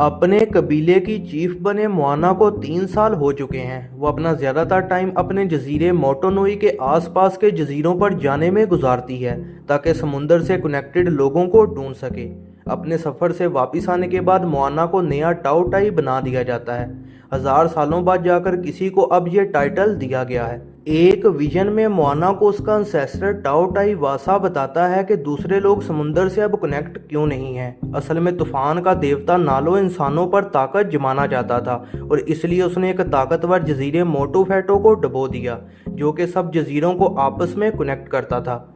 अपने कबीले की चीफ बने मोआना को 3 साल हो चुके हैं। वो अपना ज़्यादातर टाइम अपने जजीरे मोटोनोई के आसपास के जजीरों पर जाने में गुजारती है ताकि समुंदर से कनेक्टेड लोगों को ढूंढ सके। अपने सफ़र से वापस आने के बाद मोआना को नया टाओ टाई बना दिया जाता है। 1000 सालों बाद जाकर किसी को अब ये टाइटल दिया गया है। एक विजन में मोआना को उसका अंसेस्टर टाओ टाई वासा बताता है कि दूसरे लोग समुंदर से अब कनेक्ट क्यों नहीं हैं। असल में तूफान का देवता नालो इंसानों पर ताकत जमाना चाहता था और इसलिए उसने एक ताकतवर जजीरे मोटू फैटो को डबो दिया जो कि सब जजीरों को आपस में कनेक्ट करता था।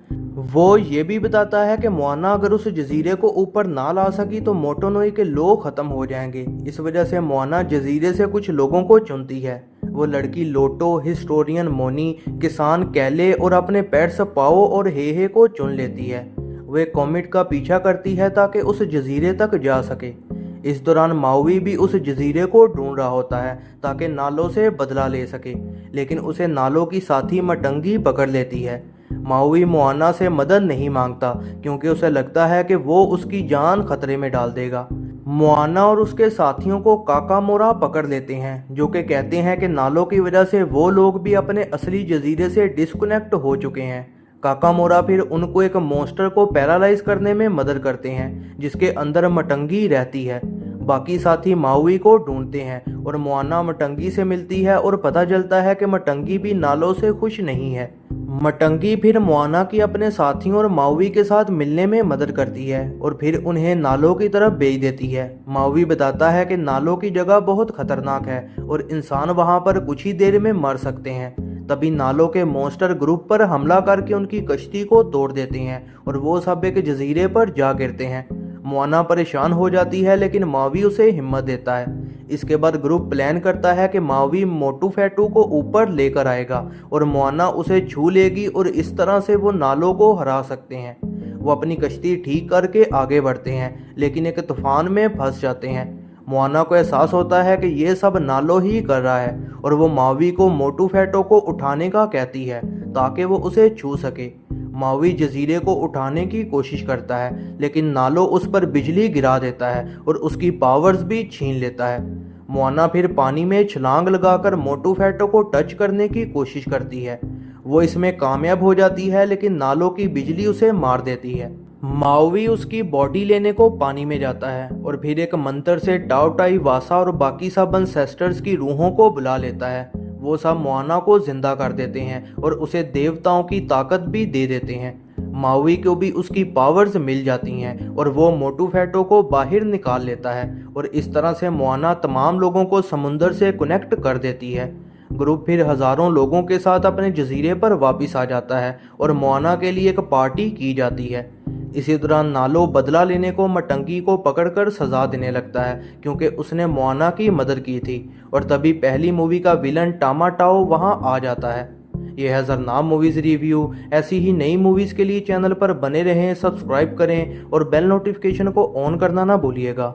वो ये भी बताता है कि मोआना अगर उस जजीरे को ऊपर ना ला सकी तो मोटोनोई के लोग ख़त्म हो जाएंगे। इस वजह से मोआना जजीरे से कुछ लोगों को चुनती है। वो लड़की लोटो, हिस्टोरियन मोनी, किसान कैले और अपने पेट्स पाओ और हे को चुन लेती है। वो एक कॉमेट का पीछा करती है ताकि उस जजीरे तक जा सके। इस दौरान माउवी भी उस जजीरे को ढूंढ रहा होता है ताकि नालो से बदला ले सके, लेकिन उसे नालो की साथी मटंगी पकड़ लेती है। माउवी मोआना से मदद नहीं मांगता क्योंकि उसे लगता है कि वो उसकी जान खतरे में डाल देगा। मोआना और उसके साथियों को काकामोरा पकड़ लेते हैं जो कि कहते हैं कि नालो की वजह से वो लोग भी अपने असली जजीरे से डिस्कनेक्ट हो चुके हैं। काकामोरा फिर उनको एक मॉन्स्टर को पैरालाइज करने में मदद करते हैं जिसके अंदर मटंगी रहती है। बाकी साथी माउवी को ढूंढते हैं और मोआना मटंगी से मिलती है और पता चलता है कि मटंगी भी नालो से खुश नहीं है। मटंगी फिर मोआना की अपने साथियों और माउवी के साथ मिलने में मदद करती है और फिर उन्हें नालो की तरफ भेज देती है। माउवी बताता है कि नालो की जगह बहुत खतरनाक है और इंसान वहां पर कुछ ही देर में मर सकते हैं। तभी नालो के मॉन्स्टर ग्रुप पर हमला करके उनकी कश्ती को तोड़ देते हैं और वो सब एक जजीरे पर जा गिरते हैं। मोआना परेशान हो जाती है लेकिन मावी उसे हिम्मत देता है। इसके बाद ग्रुप प्लान करता है कि मावी मोटू फैटू को ऊपर लेकर आएगा और मोआना उसे छू लेगी और इस तरह से वो नालो को हरा सकते हैं। वो अपनी कश्ती ठीक करके आगे बढ़ते हैं लेकिन एक तूफान में फंस जाते हैं। मोआना को एहसास होता है कि ये सब नालो ही कर रहा है और वो मावी को मोटू फैटो को उठाने का कहती है ताकि वो उसे छू सके। मावी जजीरे को उठाने की कोशिश करता है लेकिन नालो उस पर बिजली गिरा देता है और उसकी पावर्स भी छीन लेता है। मोआना फिर पानी में छलांग लगाकर मोटू फैटो को टच करने की कोशिश करती है। वो इसमें कामयाब हो जाती है लेकिन नालो की बिजली उसे मार देती है। माउवी उसकी बॉडी लेने को पानी में जाता है और फिर एक मंत्र से टाओ टाई वासा और बाकी सब एंसेस्टर्स की रूहों को बुला लेता है। वो सब मोआना को जिंदा कर देते हैं और उसे देवताओं की ताकत भी दे देते हैं। माउवी को भी उसकी पावर्स मिल जाती हैं और वो मोटू फैटो को बाहर निकाल लेता है और इस तरह से मोआना तमाम लोगों को समुंदर से कनेक्ट कर देती है। ग्रुप फिर हज़ारों लोगों के साथ अपने जजीरे पर वापस आ जाता है और मोआना के लिए एक पार्टी की जाती है। इसी दौरान नालो बदला लेने को मटंगी को पकड़कर सजा देने लगता है क्योंकि उसने मोआना की मदद की थी और तभी पहली मूवी का विलन टामाटाओ वहां आ जाता है। यह है जरनाम मूवीज़ रिव्यू। ऐसी ही नई मूवीज़ के लिए चैनल पर बने रहें, सब्सक्राइब करें और बेल नोटिफिकेशन को ऑन करना ना भूलिएगा।